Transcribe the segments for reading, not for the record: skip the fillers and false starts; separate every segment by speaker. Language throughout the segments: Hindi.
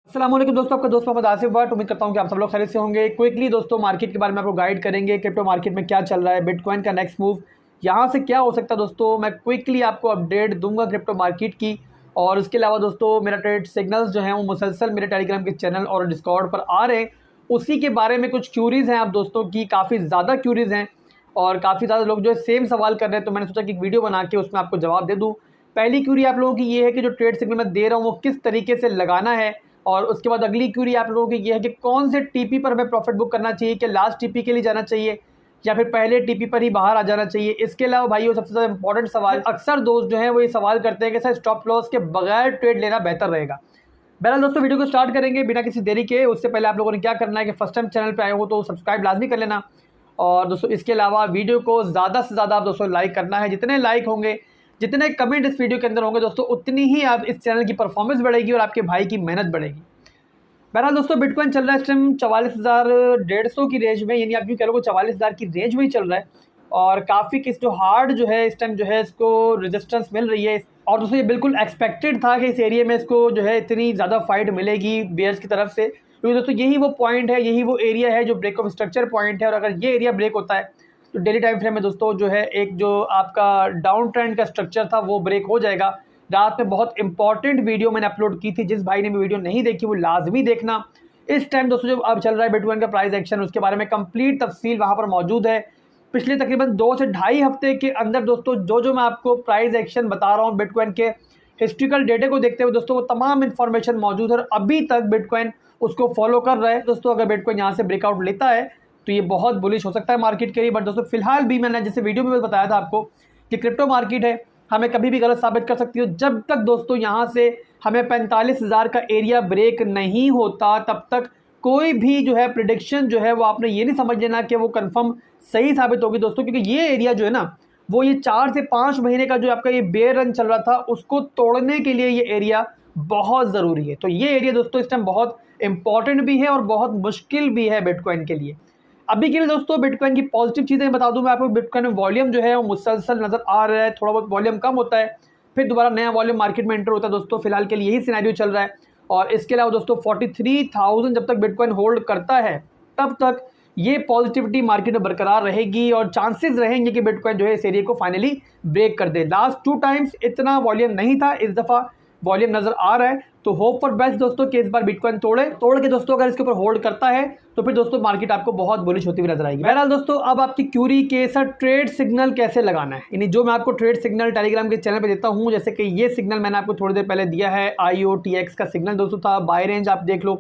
Speaker 1: अस्सलाम वालेकुम दोस्तों, आपका दोस्त मोहम्मद आसिफ भट्ट। उम्मीद करता हूं कि आप सब लोग खैरियत से होंगे। क्विकली दोस्तों मार्केट के बारे में आपको गाइड करेंगे। क्रिप्टो मार्केट में क्या चल रहा है, बिटकॉइन का नेक्स्ट मूव, यहां से क्या हो सकता है दोस्तों। मैं क्विकली आपको अपडेट दूंगा क्रिप्टो मार्केट की। और उसके अलावा दोस्तों मेरा ट्रेड सिग्नल्स जो हैं वो मुसलसल मेरे टेलीग्राम के चैनल और डिस्कॉर्ड पर आ रहे हैं। उसी के बारे में कुछ क्यूरीज़ हैं आप दोस्तों की, काफ़ी ज़्यादा क्यूरीज़ हैं और काफ़ी ज़्यादा लोग जो है सेम सवाल कर रहे हैं। तो मैंने सोचा कि एक वीडियो बना के उसमें आपको जवाब दे दूँ। पहली क्यूरी आप लोगों की ये है कि जो ट्रेड सिग्नल मैं दे रहा हूँ वो किस तरीके से लगाना है। और उसके बाद अगली क्यूरी आप लोगों की ये है कि कौन से टीपी पर हमें प्रॉफिट बुक करना चाहिए, कि लास्ट टीपी के लिए जाना चाहिए या फिर पहले टीपी पर ही बाहर आ जाना चाहिए। इसके अलावा भाइयों सबसे ज़्यादा इंपॉर्टेंट सवाल, अक्सर दोस्त जो हैं वो ये सवाल करते हैं कि सर स्टॉप लॉस के बगैर ट्रेड लेना बेहतर रहेगा। बहरहाल दोस्तों वीडियो को स्टार्ट करेंगे बिना किसी देरी के। उससे पहले आप लोगों ने क्या करना है कि फर्स्ट टाइम चैनल पर आए हो तो सब्सक्राइब लाजमी कर लेना। और दोस्तों इसके अलावा वीडियो को ज़्यादा से ज़्यादा आप दोस्तों लाइक करना है। जितने लाइक होंगे, जितने कमेंट इस वीडियो के अंदर होंगे दोस्तों, उतनी ही आप इस चैनल की परफॉर्मेंस बढ़ेगी और आपके भाई की मेहनत बढ़ेगी। बहरहाल दोस्तों बिटकॉइन चल रहा है इस टाइम 44,150 की रेंज में, यानी आप यूँ कह लो 44,000 की रेंज में ही चल रहा है। और काफ़ी किस जो हार्ड जो है इस टाइम जो है इसको रेजिस्टेंस मिल रही है। और दोस्तों ये बिल्कुल एक्सपेक्टेड था कि इस एरिया में इसको जो है इतनी ज़्यादा फाइट मिलेगी बेयर्स की तरफ से, क्योंकि दोस्तों यही वो पॉइंट है, यही वो एरिया है जो ब्रेक ऑफ स्ट्रक्चर पॉइंट है। और अगर ये एरिया ब्रेक होता है तो डेली टाइम फ्रेम में दोस्तों जो है एक जो आपका डाउन ट्रेंड का स्ट्रक्चर था वो ब्रेक हो जाएगा। रात में बहुत इंपॉर्टेंट वीडियो मैंने अपलोड की थी, जिस भाई ने भी वीडियो नहीं देखी वो लाजमी देखना। इस टाइम दोस्तों जो अब चल रहा है बिटकॉइन का प्राइस एक्शन, उसके बारे में कंप्लीट तफसील वहाँ पर मौजूद है। पिछले तकरीबन 2 से ढाई हफ्ते के अंदर दोस्तों जो मैं आपको प्राइस एक्शन बता रहा हूँ बिटकॉइन के हिस्ट्रिकल डेटे को देखते हुए दोस्तों वो तमाम इन्फॉर्मेशन मौजूद है और अभी तक बिटकॉइन उसको फॉलो कर रहा है। दोस्तों अगर बिटकॉइन यहाँ से ब्रेकआउट लेता है तो ये बहुत बुलिश हो सकता है मार्केट के लिए। बट दोस्तों फिलहाल भी मैंने जैसे वीडियो में बताया था आपको कि क्रिप्टो मार्केट है, हमें कभी भी गलत साबित कर सकती हो। जब तक दोस्तों यहाँ से हमें 45,000 का एरिया ब्रेक नहीं होता तब तक कोई भी जो है प्रिडिक्शन जो है वो आपने ये नहीं समझ लेना कि वो कंफर्म सही साबित होगी दोस्तों। क्योंकि ये एरिया जो है ना वो ये 4 से 5 महीने का जो आपका ये बेयर रन चल रहा था उसको तोड़ने के लिए ये एरिया बहुत ज़रूरी है। तो ये एरिया दोस्तों इस टाइम बहुत इंपॉर्टेंट भी है और बहुत मुश्किल भी है बिटकॉइन के लिए। अभी के लिए दोस्तों बिटकॉइन की पॉजिटिव चीज़ें बता दूं मैं आपको। बिटकॉइन में वॉल्यूम जो है वो मुसलसल नज़र आ रहा है, थोड़ा बहुत वॉल्यूम कम होता है फिर दोबारा नया वॉल्यूम मार्केट में एंटर होता है दोस्तों। फिलहाल के लिए यही सिनेरियो चल रहा है। और इसके अलावा दोस्तों 43,000 जब तक बिटकॉइन होल्ड करता है तब तक ये पॉजिटिविटी मार्केट में बरकरार रहेगी और चांसेस रहेंगे कि बिटकॉइन जो है इस एरिया को फाइनली ब्रेक कर दे। लास्ट 2 टाइम्स इतना वॉल्यूम नहीं था, इस दफ़ा वॉल्यूम नज़र आ रहा है। तो होप फॉर बेस्ट दोस्तों कि इस बार बिटकॉइन तोड़ के दोस्तों अगर इसके ऊपर होल्ड करता है तो फिर दोस्तों मार्केट आपको बहुत बुलिश होती हुई नजर आएगी। बहरहाल दोस्तों अब आपकी क्यूरी के सर ट्रेड सिग्नल कैसे लगाना है, यानी जो मैं आपको ट्रेड सिग्नल टेलीग्राम के चैनल पे देता हूँ, जैसे कि ये सिग्नल मैंने आपको थोड़ी देर पहले दिया है, IOTX का सिग्नल दोस्तों था, बाय रेंज आप देख लो।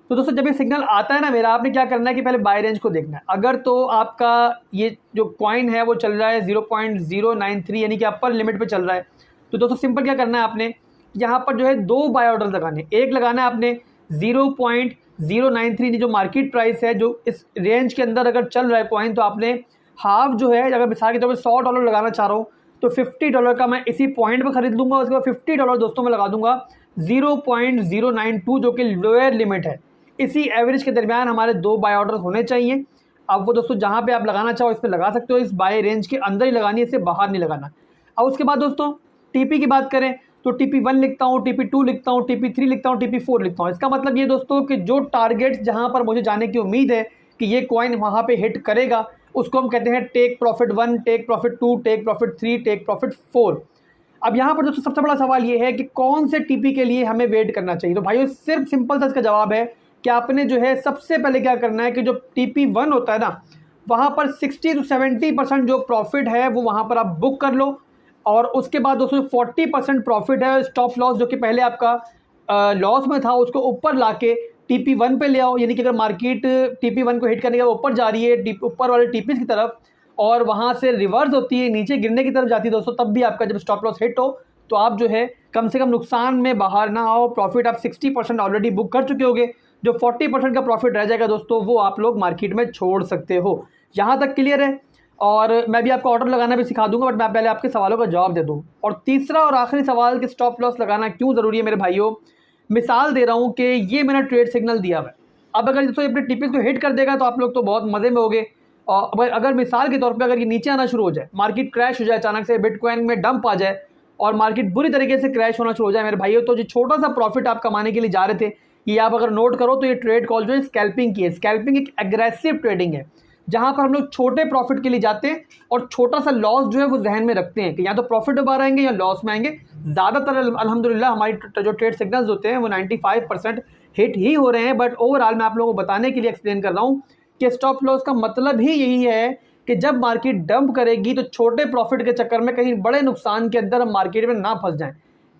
Speaker 1: तो दोस्तों जब ये सिग्नल आता है ना मेरा, आपने क्या करना है कि पहले बाय रेंज को देखना है। अगर तो आपका ये जो कॉइन है वो चल रहा है 0.093 यानी कि अपर लिमिट पे चल रहा है, तो दोस्तों सिंपल क्या करना है आपने यहाँ पर जो है 2 बाय ऑर्डर लगाने। एक लगाना है आपने 0.093 जो मार्केट प्राइस है, जो इस रेंज के अंदर अगर चल रहा है कॉइन, तो आपने हाफ जो है, अगर मिसाल के तौर पर $100 लगाना चाह रहा हूँ तो $50 का मैं इसी पॉइंट पर खरीद लूँगा। उसके बाद $50 दोस्तों मैं लगा दूंगा 0.092 जो कि लोअर लिमिट है। इसी एवरेज के दरमियान हमारे 2 बाय ऑर्डर होने चाहिए। अब वो दोस्तों जहाँ पे आप लगाना चाहो इस पर लगा सकते हो, इस बाय रेंज के अंदर ही लगानी है, इससे बाहर नहीं लगाना। अब उसके बाद दोस्तों टीपी की बात करें तो TP1 लिखता हूँ, TP2 लिखता हूँ, TP3 लिखता हूँ, TP4 लिखता हूँ। इसका मतलब ये दोस्तों कि जो टारगेट जहाँ पर मुझे जाने की उम्मीद है कि ये कॉइन वहाँ पे हिट करेगा उसको हम कहते हैं take profit 1, take profit 2, take profit 3, take profit 4। अब यहाँ पर दोस्तों सबसे बड़ा सवाल ये है कि कौन से टीपी के लिए हमें वेट करना चाहिए। तो भाइयों सिर्फ सिंपल सा इसका जवाब है कि आपने जो है सबसे पहले क्या करना है कि जो TP1 होता है ना वहाँ पर 60 से 70% जो प्रॉफिट है वो वहाँ पर आप बुक कर लो। और उसके बाद दोस्तों 40% प्रॉफिट है स्टॉप लॉस, जो कि पहले आपका लॉस में था, उसको ऊपर लाके TP1 पे ले आओ। यानी कि अगर मार्केट TP1 को हिट करने के ऊपर जा रही है ऊपर वाले टीपीज की तरफ और वहाँ से रिवर्स होती है, नीचे गिरने की तरफ जाती है दोस्तों, तब भी आपका जब स्टॉप लॉस हिट हो तो आप जो है कम से कम नुकसान में बाहर ना आओ। प्रॉफिट आप 60% ऑलरेडी बुक कर चुके होगे, जो 40% का प्रॉफिट रह जाएगा दोस्तों वो आप लोग मार्केट में छोड़ सकते हो। यहाँ तक क्लियर है। और मैं भी आपको ऑर्डर लगाना भी सिखा दूंगा, बट मैं पहले आपके सवालों का जवाब दे दूँ। और तीसरा और आखिरी सवाल कि स्टॉप लॉस लगाना क्यों ज़रूरी है मेरे भाइयों, मिसाल दे रहा हूँ कि ये मैंने ट्रेड सिग्नल दिया हुआ है। अब अगर दोस्तों अपने टीपीज को हिट कर देगा तो आप लोग तो बहुत मज़े में होगे। और अगर मिसाल के तौर पर अगर ये नीचे आना शुरू हो जाए, मार्केट क्रैश हो जाए, अचानक से बिटकॉइन में डंप आ जाए और मार्केट बुरी तरीके से क्रैश होना शुरू हो जाए मेरे भाइयों, तो जो छोटा सा प्रॉफिट आप कमाने के लिए जा रहे थे ये आप अगर नोट करो तो ये ट्रेड कॉल जो है स्कैल्पिंग की है। स्कैल्पिंग एक एग्रेसिव ट्रेडिंग है जहां पर हम लोग छोटे प्रॉफिट के लिए जाते हैं और छोटा सा लॉस जो है वो जहन में रखते हैं कि या तो प्रॉफिट में बाहर आएंगे या लॉस में आएंगे। ज़्यादातर अल्हम्दुलिल्लाह हमारी जो ट्रेड सिग्नल्स होते हैं वो 95% हिट ही हो रहे हैं। बट ओवरऑल मैं आप लोगों को बताने के लिए एक्सप्लेन कर रहा हूँ कि स्टॉप लॉस का मतलब ही यही है कि जब मार्केट डंप करेगी तो छोटे प्रॉफिट के चक्कर में कहीं बड़े नुकसान के अंदर हम मार्केट में ना फंस जाएं।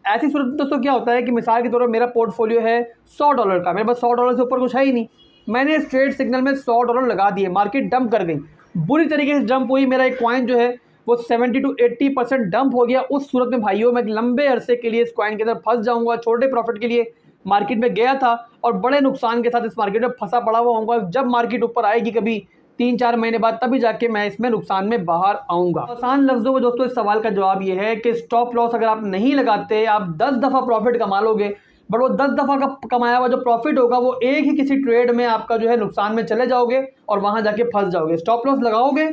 Speaker 1: ऐसी सूरत में दोस्तों क्या होता है कि मिसाल के तौर पर मेरा पोर्टफोलियो है $100 का, मेरे पास $100 से ऊपर कुछ है ही नहीं, मैंने इस ट्रेड सिग्नल में $100 लगा दिए, मार्केट डंप कर गई, बुरी तरीके से डंप हुई, मेरा एक कॉइन जो है वो 70 to 80% डंप हो गया। उस सूरत में भाइयों मैं लंबे अरसे के लिए इस कॉइन के अंदर फंस जाऊंगा। छोटे प्रॉफिट के लिए मार्केट में गया था और बड़े नुकसान के साथ इस मार्केट में फंसा पड़ा हुआ होऊंगा। जब मार्केट ऊपर आएगी कभी 3-4 महीने बाद तभी जाके मैं इसमें नुकसान में बाहर आऊंगा। आसान लफ्जों में दोस्तों इस सवाल का जवाब ये है कि स्टॉप लॉस अगर आप नहीं लगाते, आप 10 दफ़ा प्रॉफिट कमा लोगे, बट वो 10 दफ़ा का कमाया हुआ जो प्रॉफिट होगा वो एक ही किसी ट्रेड में आपका जो है नुकसान में चले जाओगे और वहां जाके फंस जाओगे। स्टॉप लॉस लगाओगे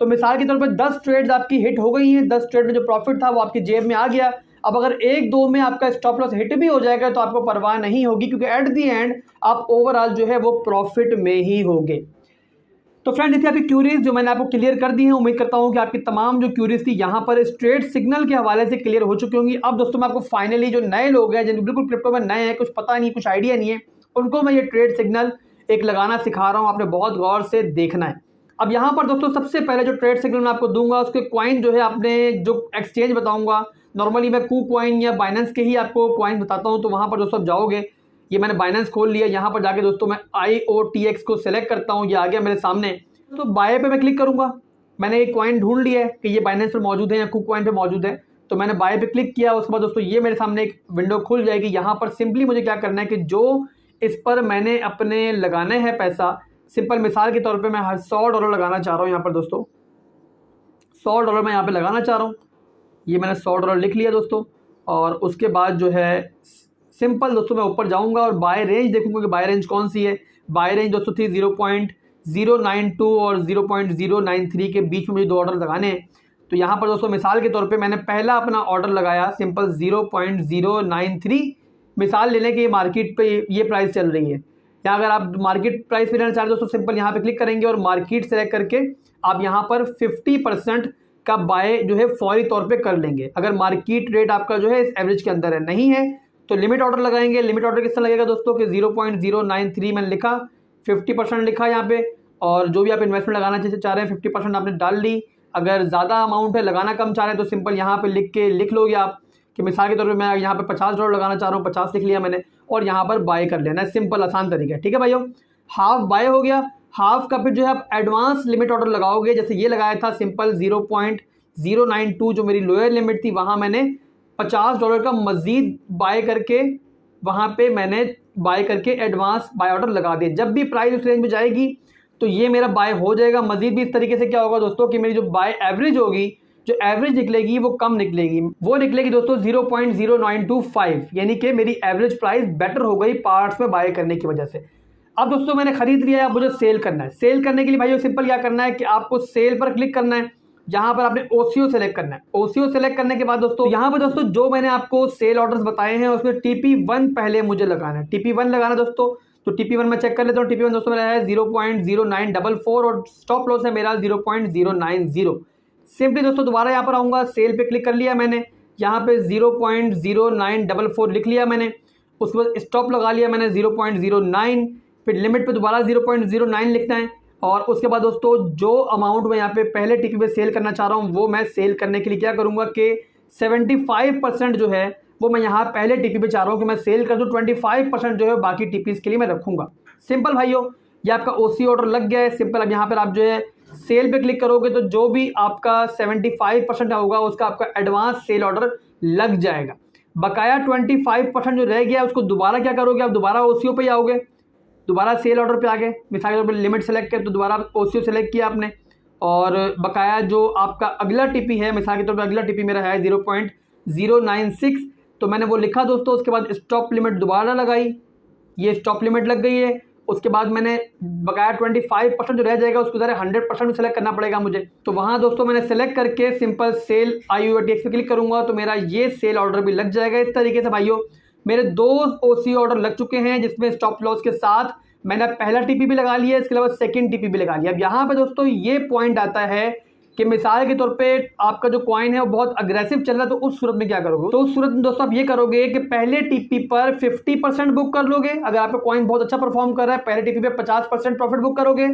Speaker 1: तो मिसाल के तौर पर 10 ट्रेड्स आपकी हिट हो गई हैं, 10 ट्रेड में जो प्रॉफिट था वो आपकी जेब में आ गया। अब अगर 1-2 में आपका स्टॉप लॉस हिट भी हो जाएगा तो आपको परवाह नहीं होगी, क्योंकि एट दी एंड आप ओवरऑल जो है वो प्रॉफिट में ही होगे। तो फ्रेंड, थी आपकी क्यूरीज जो मैंने आपको क्लियर कर दी है। उम्मीद करता हूं कि आपकी तमाम जो क्यूरीज थी यहाँ पर इस ट्रेड सिग्नल के हवाले से क्लियर हो चुकी होंगी। अब दोस्तों मैं आपको फाइनली जो नए लोग हैं जिनको बिल्कुल क्रिप्टो में नए हैं, कुछ पता नहीं, कुछ आइडिया नहीं है, उनको मैं ये ट्रेड सिग्नल एक लगाना सिखा रहा हूँ। आपने बहुत गौर से देखना है। अब यहाँ पर दोस्तों सबसे पहले जो ट्रेड सिग्नल मैं आपको दूंगा उसके कॉइन जो है आपने जो एक्सचेंज बताऊंगा, नॉर्मली मैं KuCoin या बाइनेंस के ही आपको कॉइन बताता हूँ। तो वहाँ पर दोस्तों आप जाओगे, ये मैंने बाइनेंस खोल लिया, यहाँ पर जाके दोस्तों मैं IOTX को सिलेक्ट करता हूँ, ये आ गया मेरे सामने। तो बाय पे मैं क्लिक करूंगा, मैंने एक कॉइन ढूंढ लिया है कि ये बाइनेंस पे मौजूद है या KuCoin पे मौजूद है, तो मैंने बाय पे क्लिक किया। उसके बाद दोस्तों ये मेरे सामने एक विंडो खुल जाएगी। यहाँ पर सिंपली मुझे क्या करना है कि जो इस पर मैंने अपने लगाने हैं पैसा, सिंपल मिसाल के तौर पे मैं $100 लगाना चाह रहा हूँ। यहाँ पर दोस्तों $100 मैं यहाँ पे लगाना चाह रहा हूँ, ये मैंने $100 लिख लिया दोस्तों। और उसके बाद जो है सिंपल दोस्तों मैं ऊपर जाऊँगा और बाय रेंज देखूंगा कि बाय रेंज कौन सी है। बाय रेंज दोस्तों थी 0.092 और 0.093 के बीच में मुझे 2 ऑर्डर लगाने हैं। तो यहाँ पर दोस्तों मिसाल के तौर पे मैंने पहला अपना ऑर्डर लगाया सिंपल 0.093। मिसाल लेने के मार्केट पे ये प्राइस चल रही है, या अगर आप मार्केट प्राइस पे लेना चाहते हो दोस्तों सिंपल यहाँ पे क्लिक करेंगे और मार्केट सेलेक्ट करके आप यहाँ पर 50% का बाय जो है फौरी तौर पे कर लेंगे। अगर मार्केट रेट आपका जो है इस एवरेज के अंदर है, नहीं है तो लिमिट ऑर्डर लगाएंगे। लिमिट ऑर्डर किस तरह लगेगा दोस्तों कि 0.093 मैंने लिखा, 50% लिखा यहाँ पे, और जो भी आप इन्वेस्टमेंट लगाना चाह रहे हैं 50% आपने डाल ली। अगर ज़्यादा अमाउंट है, लगाना कम चाह रहे हैं, तो सिंपल यहाँ पे लिख लोगे आप कि मिसाल के तौर पे मैं यहाँ पे $50 लगाना चाह रहा हूँ, 50 लिख लिया मैंने और यहाँ पर बाय कर लेना है। सिंपल आसान तरीका है, ठीक है भाइयों। हाफ बाय हो गया। हाफ का फिर जो है आप एडवांस लिमिट ऑर्डर लगाओगे, जैसे ये लगाया था सिंपल 0.092 जो मेरी लोअर लिमिट थी, वहाँ मैंने $50 का मजीद बाय करके वहाँ पे मैंने बाय करके एडवांस बाय ऑर्डर लगा दिए। जब भी प्राइस उस रेंज में जाएगी तो ये मेरा बाय हो जाएगा। मजीद भी इस तरीके से क्या होगा दोस्तों कि मेरी जो बाय एवरेज होगी, जो एवरेज निकलेगी वो कम निकलेगी, वो निकलेगी दोस्तों 0.0925, यानी कि मेरी एवरेज प्राइस बेटर हो गई पार्ट्स में बाय करने की वजह से। अब दोस्तों मैंने खरीद लिया है, अब मुझे सेल करना है। सेल करने के लिए भाइयों सिंपल क्या करना है कि आपको सेल पर क्लिक करना है, जहां पर आपने OCO सेलेक्ट करना है। OCO सेलेक्ट करने के बाद दोस्तों यहाँ पर दोस्तों जो मैंने आपको सेल ऑर्डर्स बताए हैं उसमें TP1 पहले मुझे लगाना है। TP1 लगाना दोस्तों, तो TP1 मैं चेक कर लेता हूँ। TP1 दोस्तों मेरा है 0.0944 और स्टॉप लॉस है मेरा 0.090। सिंपली दोस्तों दोबारा यहाँ पर आऊँगा, सेल पे क्लिक कर लिया मैंने, यहाँ पे 0.0944 लिख लिया मैंने, उसके बाद स्टॉप लगा लिया मैंने 0.09, फिर लिमिट पे दोबारा 0.09 लिखना है। और उसके बाद दोस्तों जो अमाउंट मैं यहाँ पे पहले टीपी पे सेल करना चाह रहा हूँ वो मैं सेल करने के लिए क्या करूँगा कि 75% जो है वो मैं यहाँ पहले टीपी पे चाह रहा हूँ कि मैं सेल कर दूँ, 25% जो है बाकी टीपीज के लिए मैं रखूँगा। सिंपल भाइयों, ये आपका OC ऑर्डर लग गया है। सिंपल अब यहाँ पर आप जो है सेल पे क्लिक करोगे तो जो भी आपका 75% होगा उसका आपका एडवांस सेल ऑर्डर लग जाएगा। बकाया 25% जो रह गया उसको दोबारा क्या करोगे, आप दोबारा OCO पे आओगे, दोबारा सेल ऑर्डर पे आ गए, मिसाल के तौर पर लिमिट सेलेक्ट कर तो दोबारा OCO सेलेक्ट किया आपने, और बकाया जो आपका अगला टीपी है, मिसाल के तौर पर अगला टीपी मेरा है 0.096, तो मैंने वो लिखा दोस्तों। उसके बाद स्टॉप लिमिट दोबारा लगाई, ये स्टॉप लिमिट लग गई है। उसके बाद मैंने बकाया 25% जो रह जाएगा उसको ज़रा 100% में सेलेक्ट करना पड़ेगा मुझे, तो वहाँ दोस्तों मैंने सेलेक्ट करके सिंपल सेल IOTX पे क्लिक करूँगा तो मेरा ये सेल ऑर्डर भी लग जाएगा। इस तरीके से भाइयों मेरे 2 ओसी ऑर्डर लग चुके हैं, जिसमें स्टॉप लॉस के साथ मैंने पहला टीपी भी लगा लिया, इसके अलावा सेकंड टीपी भी लगा लिया। अब यहाँ पे दोस्तों ये पॉइंट आता है कि मिसाल के तौर पे आपका जो कॉइन है वो बहुत अग्रेसिव चल रहा है, तो उस सूरत में क्या करोगे? तो उस सूरत में दोस्तों आप ये करोगे कि पहले टीपी पर 50% बुक कर लोगे। अगर आपका कॉइन बहुत अच्छा परफॉर्म कर रहा है, पहले टीपी पे 50% प्रॉफिट बुक करोगे।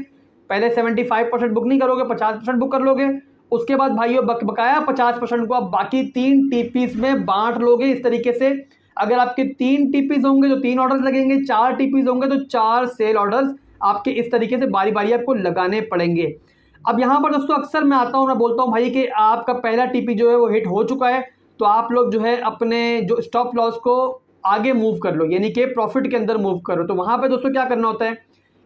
Speaker 1: पहले 75% बुक नहीं करोगे, 50% बुक कर लोगे। उसके बाद भाइयों बकाया 50% को आप बाकी 3 टीपीज में बांट लोगे इस तरीके से। अगर आपके 3 टीपीज होंगे तो 3 ऑर्डर्स लगेंगे, 4 टीपीज होंगे तो 4 सेल ऑर्डर्स आपके इस तरीके से बारी बारी आपको लगाने पड़ेंगे। अब यहाँ पर दोस्तों अक्सर मैं आता हूँ, मैं बोलता हूँ भाई कि आपका पहला टीपी जो है वो हिट हो चुका है, तो आप लोग जो है अपने जो स्टॉप लॉस को आगे मूव कर लो, यानी कि प्रॉफिट के अंदर मूव करो। तो वहाँ पे दोस्तों क्या करना होता है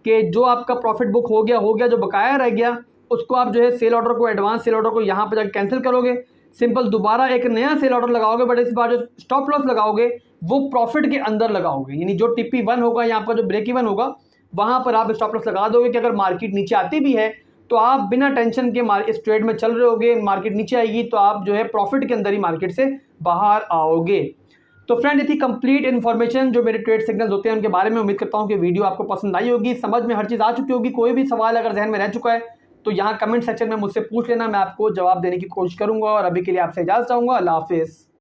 Speaker 1: कि जो आपका प्रॉफिट बुक हो गया, जो बकाया रह गया उसको आप जो है सेल ऑर्डर को, एडवांस सेल ऑर्डर को यहाँ पर जाकर कैंसिल करोगे। सिंपल दोबारा एक नया सेल ऑर्डर लगाओगे, बट इस बार जो स्टॉप लॉस लगाओगे वो प्रॉफिट के अंदर लगाओगे, यानी जो टीपी 1 होगा या आपका जो ब्रेक इवन होगा वहां पर आप स्टॉप लॉस लगा दोगे कि अगर मार्केट नीचे आती भी है तो आप बिना टेंशन के इस ट्रेड में चल रहे होगे। मार्केट नीचे आएगी तो आप जो है प्रॉफिट के अंदर ही मार्केट से बाहर आओगे। तो फ्रेंड, ये थी कंप्लीट इन्फॉर्मेशन जो मेरे ट्रेड सिग्नल्स होते हैं उनके बारे में। उम्मीद करता हूं कि वीडियो आपको पसंद आई होगी, समझ में हर चीज़ आ चुकी होगी। कोई भी सवाल अगर जहन में रह चुका है तो यहाँ कमेंट सेक्शन में मुझसे पूछ लेना, मैं आपको जवाब देने की कोशिश करूंगा। और अभी के लिए आपसे इजाजत चाहूंगा। अल्लाह हाफिज़।